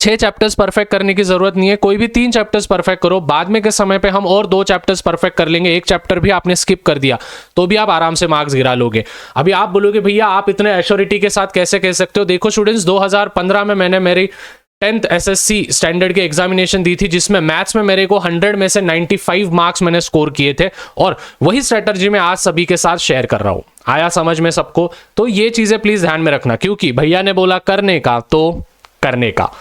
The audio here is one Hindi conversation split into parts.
6 चैप्टर्स परफेक्ट करने की जरूरत नहीं है, कोई भी 3 चैप्टर्स परफेक्ट करो, बाद में के समय पे हम और 2 चैप्टर्स परफेक्ट कर लेंगे। एक चैप्टर भी आपने स्किप कर दिया तो भी आप आराम से मार्क्स गिरा लोगे। अभी आप बोलोगे भैया आप इतने एश्योरिटी के साथ कैसे कह सकते हो? देखो स्टूडेंट्स, 2015 में मैंने मेरी 10th एसएससी स्टैंडर्ड की एग्जामिनेशन दी थी, जिसमें मैथ्स में मेरे को 100 में से 95 मार्क्स मैंने स्कोर किए थे, और वही स्ट्रेटजी मैं आज सभी के साथ शेयर कर रहा हूं। आया समझ में सबको? तो ये चीजें प्लीज ध्यान में रखना, क्योंकि भैया ने बोला करने का तो करने का।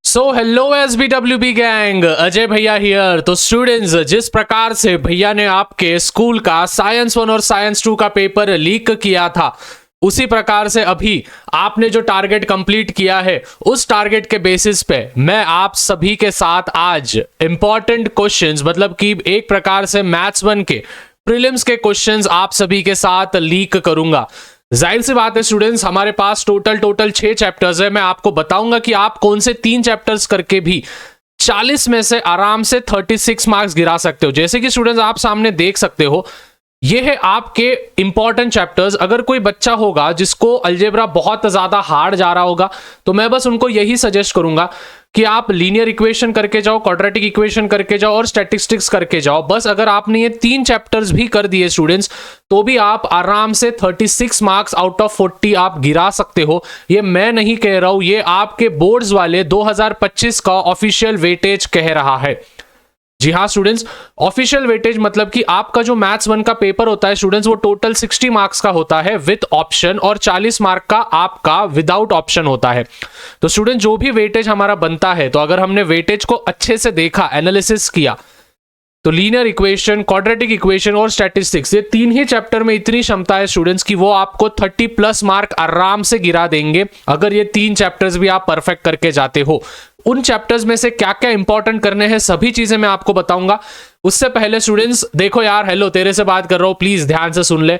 So hello SBWB gang, Ajay भैया हियर। तो स्टूडेंट्स, जिस प्रकार से भैया ने आपके स्कूल का साइंस 1 और साइंस 2 का पेपर लीक किया था, उसी प्रकार से अभी आपने जो टारगेट कंप्लीट किया है, उस टारगेट के बेसिस पे मैं आप सभी के साथ आज इंपॉर्टेंट क्वेश्चंस, मतलब कि एक प्रकार से मैथ्स 1 के प्रीलिम्स के क्वेश्चंस आप सभी के साथ लीक करूंगा। जाहिर सी बात है स्टूडेंट्स, हमारे पास टोटल 6 चैप्टर्स है। मैं आपको बताऊंगा कि आप कौन से 3 चैप्टर्स करके भी 40 में से आराम से 36 मार्क्स गिरा सकते हो। जैसे कि स्टूडेंट्स आप सामने देख सकते हो, ये है आपके इंपॉर्टेंट चैप्टर्स। अगर कोई बच्चा होगा जिसको अलजेब्रा बहुत ज्यादा हार्ड जा रहा होगा, तो मैं बस उनको यही सजेस्ट करूंगा कि आप लीनियर इक्वेशन करके जाओ, क्वाड्रेटिक इक्वेशन करके जाओ और स्टैटिस्टिक्स करके जाओ। बस अगर आपने ये 3 चैप्टर्स भी कर दिए स्टूडेंट्स, तो भी आप आराम से 36 मार्क्स आउट ऑफ 40 आप गिरा सकते हो। ये मैं नहीं कह रहा हूं, ये आपके बोर्ड्स वाले 2025 का ऑफिशियल वेटेज कह रहा है। जी हाँ स्टूडेंट्स, ऑफिशियल वेटेज मतलब कि आपका जो मैथ्स 1 का पेपर होता है स्टूडेंट्स, वो टोटल 60 मार्क्स का होता है विद ऑप्शन, और 40 मार्क का आपका विदाउट ऑप्शन होता है। तो स्टूडेंट, जो भी वेटेज हमारा बनता है, तो अगर हमने वेटेज को अच्छे से देखा, एनालिसिस किया, तो लीनियर इक्वेशन, क्वाड्रेटिक इक्वेशन और स्टैटिस्टिक्स, ये 3 ही चैप्टर में इतनी क्षमता है स्टूडेंट्स की वो आपको 30+ मार्क आराम से गिरा देंगे, अगर ये 3 चैप्टर्स भी आप परफेक्ट करके जाते हो। उन चैप्टर्स में से क्या क्या इंपॉर्टेंट करने हैं, सभी चीजें मैं आपको बताऊंगा। उससे पहले स्टूडेंट्स देखो यार, हेलो तेरे से बात कर रहा हूं, प्लीज ध्यान से सुन ले।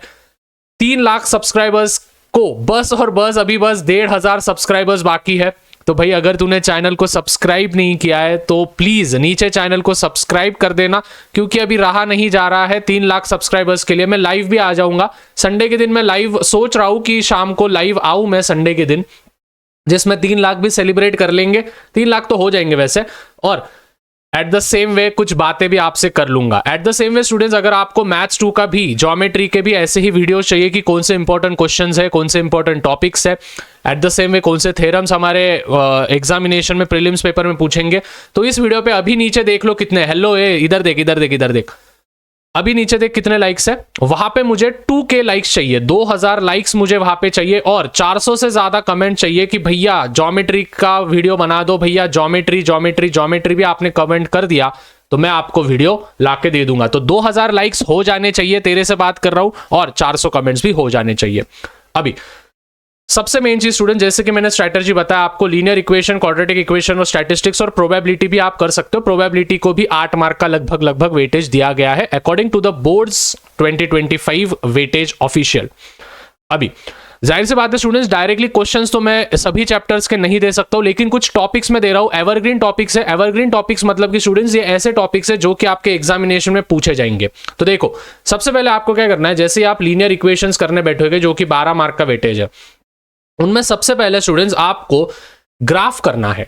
3 लाख सब्सक्राइबर्स को बस और बस अभी बस 1,500 सब्सक्राइबर्स बाकी है। तो भाई अगर तूने चैनल को सब्सक्राइब नहीं किया है तो प्लीज नीचे चैनल को सब्सक्राइब कर देना, क्योंकि अभी रहा नहीं जा रहा है 3 लाख सब्सक्राइबर्स के लिए। मैं लाइव भी आ जाऊंगा संडे के दिन। मैं लाइव सोच रहा हूं कि शाम को लाइव आऊं मैं संडे के दिन, जिसमें 3 लाख भी सेलिब्रेट कर लेंगे। 3 लाख तो हो जाएंगे वैसे, और एट द सेम वे कुछ बातें भी आपसे कर लूंगा। At the same way students, अगर आपको मैथ्स 2 का भी, ज्योमेट्री के भी ऐसे ही वीडियोस चाहिए कि कौन से इंपॉर्टेंट क्वेश्चंस है, कौन से इंपॉर्टेंट टॉपिक्स है, एट द सेम वे कौन से थ्योरम्स हमारे एग्जामिनेशन में प्रीलिम्स पेपर में पूछेंगे, तो इस वीडियो पे अभी नीचे देख लो कितने, हेलो ए इधर देख इधर देख इधर देख, अभी नीचे देख कितने लाइक्स है। वहां पे मुझे 2K लाइक्स चाहिए, 2000 लाइक्स मुझे वहां पे चाहिए, और 400 से ज्यादा कमेंट चाहिए कि भैया ज्योमेट्री का वीडियो बना दो, भैया ज्योमेट्री भी आपने कमेंट कर दिया तो मैं आपको वीडियो लाके दे दूंगा। तो 2000 लाइक्स हो जाने चाहिए, तेरे से बात कर रहा हूं, और 400 कमेंट्स भी हो जाने चाहिए। अभी सबसे मेन चीज स्टूडेंट, जैसे कि मैंने स्ट्रैटेजी बताया आपको, लीनियर इक्वेशन, क्वाड्रेटिक इक्वेशन और स्टैटिस्टिक्स और प्रोबेबिलिटी भी आप कर सकते हो। प्रोबेबिलिटी को भी 8 मार्क का लगभग वेटेज दिया गया है according to the boards 2025 weightage official. अभी जाहिर सी बात है स्टूडेंट्स, डायरेक्टली क्वेश्चंस तो मैं सभी चैप्टर्स के नहीं दे सकता हूं, लेकिन कुछ टॉपिक्स में दे रहा हूं। एवरग्रीन टॉपिक्स है। एवरग्रीन टॉपिक्स मतलब कि स्टूडेंट्स ये ऐसे टॉपिक्स है जो कि आपके एग्जामिनेशन में पूछे जाएंगे। तो देखो, सबसे पहले आपको क्या करना है, जैसे आप लीनियर इक्वेशंस करने बैठोगे जो कि 12 मार्क का वेटेज है, उनमें सबसे पहले स्टूडेंट्स आपको ग्राफ करना है।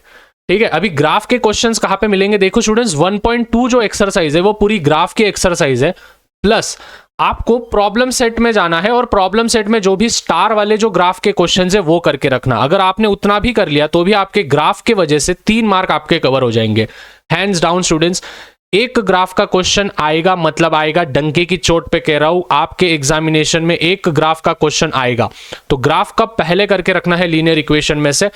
ठीक है, अभी ग्राफ के क्वेश्चंस कहां पे मिलेंगे, देखो स्टूडेंट्स 1.2 जो एक्सरसाइज है वो पूरी ग्राफ की एक्सरसाइज है, प्लस आपको प्रॉब्लम सेट में जाना है, और प्रॉब्लम सेट में जो भी स्टार वाले जो ग्राफ के क्वेश्चंस है वो करके रखना। अगर आपने उतना भी कर लिया तो भी आपके ग्राफ के वजह से 3 मार्क आपके कवर हो जाएंगे हैंड्स डाउन स्टूडेंट्स। एक ग्राफ का क्वेश्चन आएगा, मतलब आएगा, डंके की चोट पे कह रहा हूं, आपके एग्जामिनेशन में एक ग्राफ का क्वेश्चन आएगा। तो ग्राफ का पहले करके रखना है लीनियर इक्वेशन में से,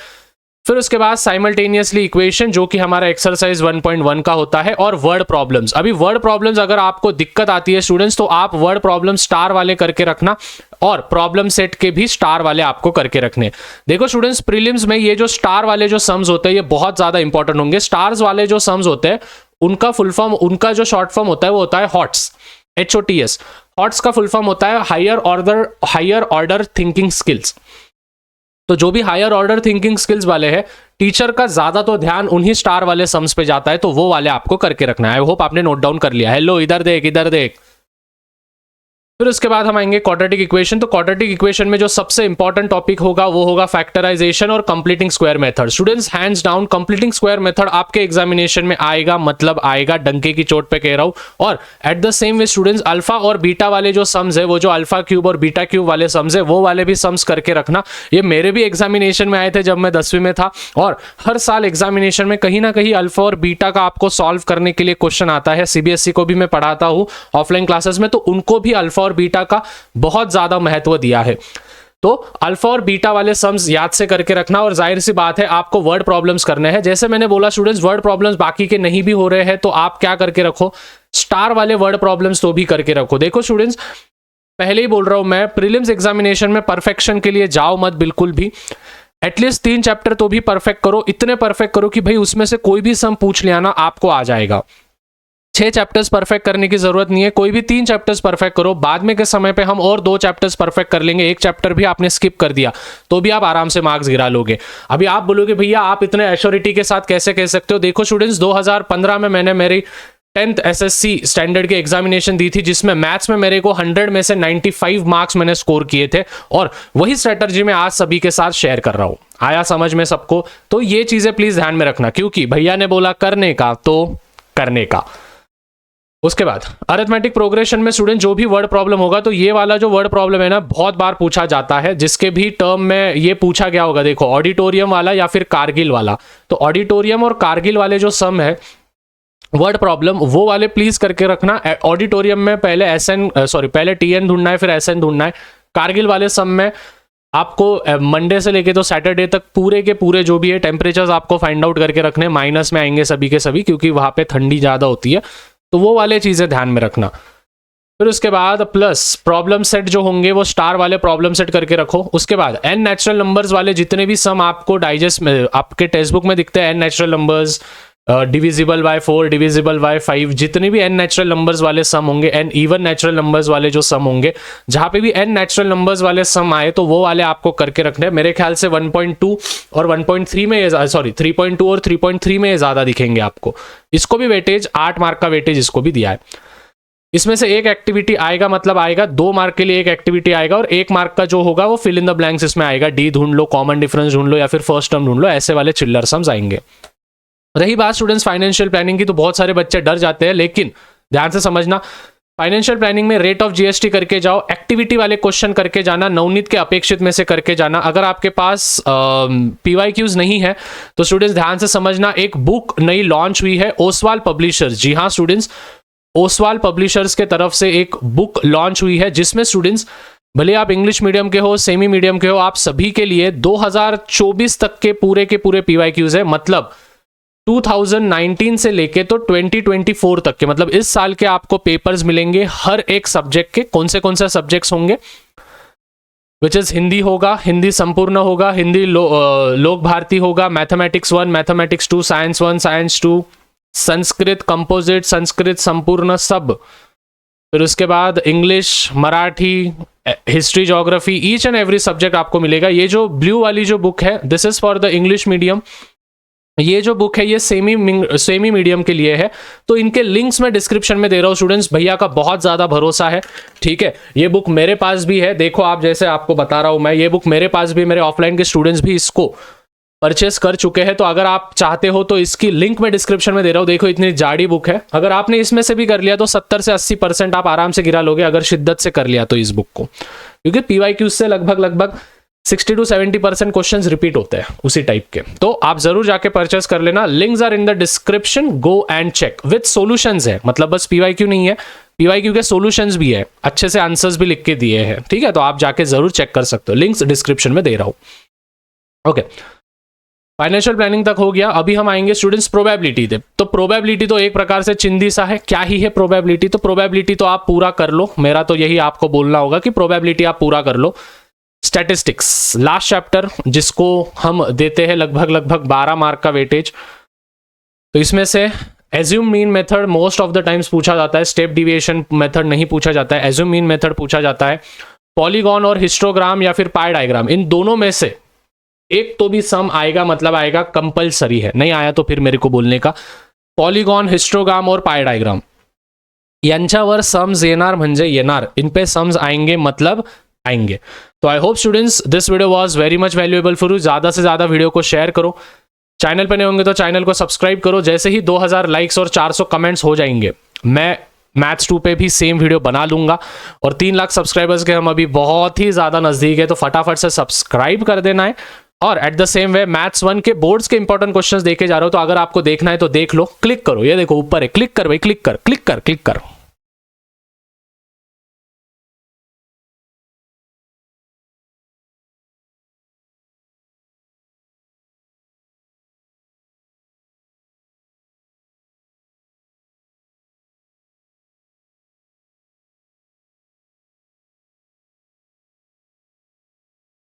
फिर उसके बाद साइमल्टेनियसली इक्वेशन जो कि हमारा एक्सरसाइज 1.1 का होता है, और वर्ड प्रॉब्लम्स। अभी वर्ड प्रॉब्लम्स अगर आपको दिक्कत आती है स्टूडेंट्स, तो आप वर्ड प्रॉब्लम स्टार वाले करके रखना, और प्रॉब्लम सेट के भी स्टार वाले आपको करके रखने। देखो स्टूडेंट्स, प्रीलिम्स में ये जो स्टार वाले जो सम्स होते हैं ये बहुत ज्यादा इंपॉर्टेंट होंगे। स्टार्स वाले जो सम्स होते हैं उनका फुल फॉर्म, उनका जो शॉर्ट फॉर्म होता है वो होता है HOTS, HOTS। HOTS का फुल फॉर्म होता है हायर ऑर्डर थिंकिंग स्किल्स। तो जो भी हायर ऑर्डर थिंकिंग स्किल्स वाले हैं, टीचर का ज्यादा तो ध्यान उन्हीं स्टार वाले सम्स पे जाता है, तो वो वाले आपको करके रखना है। आई होप आपने नोट डाउन कर लिया। हेलो इधर देख इधर देख, फिर उसके बाद हम आएंगे क्वाड्रेटिक इक्वेशन। तो क्वाड्रेटिक इक्वेशन में जो सबसे इंपॉर्टेंट टॉपिक होगा वो होगा फैक्टराइजेशन और completing square method. Students hands down completing square method आपके एग्जामिनेशन में आएगा, मतलब आएगा, डंके की चोट पे कह रहा हूं। और at the same way students alpha और बीटा वाले जो सम्स है, वो जो अल्फा क्यूब और बीटा क्यूब वाले सम्स है, वो वाले भी सम्स करके रखना। ये मेरे भी एग्जामिनेशन में आए थे जब मैं 10वीं में था, और हर साल एग्जामिनेशन में कहीं ना कहीं अल्फा और बीटा का आपको सॉल्व करने के लिए क्वेश्चन आता है। सीबीएसई को भी मैं पढ़ाता हूं ऑफलाइन क्लासेस में, तो उनको भी अल्फा और बीटा का बहुत ज्यादा महत्व दिया है। तो अल्फा और बीटा वाले सम्स याद से करके रखना, और जाहिर सी बात है आपको वर्ड प्रॉब्लम्स करने हैं। जैसे मैंने बोला स्टूडेंट्स, वर्ड प्रॉब्लम्स बाकी के नहीं भी हो रहे हैं तो आप क्या करके रखो, स्टार वाले वर्ड प्रॉब्लम्स तो भी करके रखो। देखो स्टूडेंट्स, पहले ही बोल रहा हूं मैं, प्रीलिम्स एग्जामिनेशन में परफेक्शन के लिए जाओ मत बिल्कुल भी। एटलीस्ट 3 चैप्टर तो भी परफेक्ट करो, इतने परफेक्ट करो कि भाई उसमें से कोई भी सम पूछ लिया ना आपको आ जाएगा। 6 चैप्टर्स परफेक्ट करने की जरूरत नहीं है, कोई भी 3 चैप्टर्स परफेक्ट करो। बाद में के समय पे हम और 2 चैप्टर्स परफेक्ट कर लेंगे। 1 चैप्टर भी आपने स्किप कर दिया तो भी आप आराम से मार्क्स गिरा लोगे। अभी आप बोलोगे भैया आप इतने एश्योरिटी के साथ कैसे कह सकते हो। देखो स्टूडेंट्स, 2015 में मैंने मेरी 10th एसएससी स्टैंडर्ड की एग्जामिनेशन दी थी, जिसमें मैथ्स में मेरे को 100 में से 95 मार्क्स मैंने स्कोर किए थे, और वही स्ट्रेटजी मैं आज सभी के साथ शेयर कर रहा हूं। आया समझ में सबको? तो ये चीजें प्लीज ध्यान में रखना, क्योंकि भैया ने बोला करने का तो करने का। उसके बाद अरिथमेटिक प्रोग्रेशन में स्टूडेंट जो भी वर्ड प्रॉब्लम होगा, तो ये वाला जो वर्ड प्रॉब्लम है ना, बहुत बार पूछा जाता है, जिसके भी टर्म में ये पूछा गया होगा। देखो, ऑडिटोरियम वाला या फिर कारगिल वाला। तो ऑडिटोरियम और कारगिल वाले जो सम है वर्ड प्रॉब्लम, वो वाले प्लीज करके रखना। ऑडिटोरियम में पहले टीएन ढूंढना है, फिर एसएन ढूंढना है। कारगिल वाले सम में आपको मंडे से लेके तो सैटरडे तक पूरे के पूरे जो भी है टेम्परेचर्स आपको फाइंड आउट करके रखने, माइनस में आएंगे सभी के सभी, क्योंकि वहां पे ठंडी ज्यादा होती है, तो वो वाले चीजें ध्यान में रखना। फिर उसके बाद प्लस प्रॉब्लम सेट जो होंगे वो स्टार वाले प्रॉब्लम सेट करके रखो। उसके बाद एन नेचुरल नंबर्स वाले जितने भी सम आपको डाइजेस्ट में आपके टेक्स्ट बुक में दिखते हैं, n natural numbers, divisible by 4, divisible by 5, जितने भी एन नेचुरल नंबर्स वाले सम होंगे, एन इवन नेचुरल नंबर्स वाले जो सम होंगे, जहां पे भी एन नेचुरल नंबर्स वाले सम आए तो वो वाले आपको करके रखने हैं। मेरे ख्याल से 1.2 और 1.3 में 3.2 और 3.3 में ज्यादा दिखेंगे आपको। इसको भी वेटेज 8 मार्क का वेटेज इसको भी दिया है। इसमें से एक एक्टिविटी आएगा, मतलब आएगा 2 मार्क के लिए एक एक्टिविटी आएगा, और 1 मार्क का जो होगा वो फिल इन द ब्लैंक्स इसमें आएगा। डी ढूंढ लो, कॉमन डिफरेंस ढूंढ लो, या फिर फर्स्ट टर्म ढूंढ लो, ऐसे वाले चिल्लर सम्स आएंगे। रही बात स्टूडेंट्स फाइनेंशियल प्लानिंग की, तो बहुत सारे बच्चे डर जाते हैं, लेकिन ध्यान से समझना, फाइनेंशियल प्लानिंग में रेट ऑफ जीएसटी करके जाओ, एक्टिविटी वाले क्वेश्चन करके जाना, नवनीत के अपेक्षित में से करके जाना। अगर आपके पास पीवाईक्यूज नहीं है तो स्टूडेंट्स ध्यान से समझना, एक बुक नई लॉन्च हुई है ओसवाल पब्लिशर्स। जी हाँ स्टूडेंट्स, ओसवाल पब्लिशर्स के तरफ से एक बुक लॉन्च हुई है, जिसमें स्टूडेंट्स भले आप इंग्लिश मीडियम के हो, सेमी मीडियम के हो, आप सभी के लिए 2024 तक के पूरे पीवाईक्यूज है। मतलब 2019 से लेके तो 2024 तक के, मतलब इस साल के आपको पेपर्स मिलेंगे हर एक सब्जेक्ट के। कौन से सब्जेक्ट्स होंगे? विच इज हिंदी होगा, हिंदी संपूर्ण होगा, हिंदी लोक भारती होगा, mathematics 1, mathematics 2, science 1, science 2, Sanskrit composite, Sanskrit संपूर्ण सब। फिर उसके बाद English, Marathi, history, geography, each and every subject आपको मिलेगा। ये जो ब्लू वाली जो बुक है, this is for the English medium. ये जो बुक है ये सेमी मीडियम के लिए है। तो इनके लिंक्स मैं डिस्क्रिप्शन में दे रहा हूं स्टूडेंट्स, भैया का बहुत ज्यादा भरोसा है, ठीक है। ये बुक मेरे पास भी है, देखो आप, जैसे आपको बता रहा हूं मैं, ये बुक मेरे पास भी, मेरे ऑफलाइन के स्टूडेंट्स भी इसको परचेस कर चुके हैं। तो अगर आप चाहते हो तो इसकी लिंक मैं डिस्क्रिप्शन में दे रहा हूं। देखो इतनी जाड़ी बुक है, अगर आपने इसमें से भी कर लिया तो 70 से 80% आप आराम से गिरा लोगे, अगर शिद्दत से कर लिया तो इस बुक को, क्योंकि पीवाईक्यूज से लगभग 60 to 70% क्वेश्चंस रिपीट होते हैं उसी टाइप के। तो आप जरूर जाके परचेस कर लेना, links are in the description, go and check. With solutions है, मतलब बस पीवाईक्यू नहीं है, पीवाईक्यू के सॉल्यूशंस भी है, अच्छे से आंसर्स भी लिख के दिए हैं, ठीक है। तो आप जाके जरूर चेक कर सकते हो, लिंक्स डिस्क्रिप्शन में दे रहा हूं। ओके, फाइनेंशियल प्लानिंग तक हो गया। अभी हम आएंगे स्टूडेंट्स प्रोबेबिलिटी पे। तो प्रोबेबिलिटी तो एक प्रकार से चिंदी सा है, क्या ही है प्रोबेबिलिटी। तो प्रोबेबिलिटी तो आप पूरा कर लो, मेरा तो यही आपको बोलना होगा कि प्रोबेबिलिटी आप पूरा कर लो। स्टैटिस्टिक्स लास्ट चैप्टर, जिसको हम देते हैं लगभग 12 मार्क का वेटेज। तो इसमें से assume mean method most of the times पूछा जाता है, स्टेप डिविएशन मेथड नहीं पूछा जाता है, एज्यूम मीन मेथड पूछा जाता है। पॉलीगॉन और हिस्टोग्राम या फिर पाई डायग्राम, इन दोनों में से एक तो भी सम आएगा, मतलब आएगा, कंपलसरी है, नहीं आया तो फिर मेरे को बोलने का। पॉलीगॉन, हिस्टोग्राम और पाई डायग्राम, यांच्यावर सम्स येणार म्हणजे येणार, इन पे सम्स आएंगे मतलब आएंगे. तो I hope students this video was very much valuable for you. ज़्यादा से ज़्यादा वीडियो को शेयर करो. चैनल पर नहीं होंगे तो चैनल को सब्सक्राइब करो. जैसे ही 2000 लाइक्स और 400 कमेंट्स हो जाएंगे मैं मैथ्स 2 पे भी सेम वीडियो बना लूंगा. और 3 लाख सब्सक्राइबर्स के हम अभी बहुत ही ज़्यादा नज़दीक है, तो फटाफट से सब्सक्राइब कर देना है. और at the same way maths 1 के बोर्ड्स के इंपॉर्टेंट क्वेश्चंस देखे जा रहे हो, तो अगर आपको देखना है तो देख लो. क्लिक करो, ये देखो ऊपर है, क्लिक कर भाई, क्लिक कर, क्लिक कर, क्लिक कर.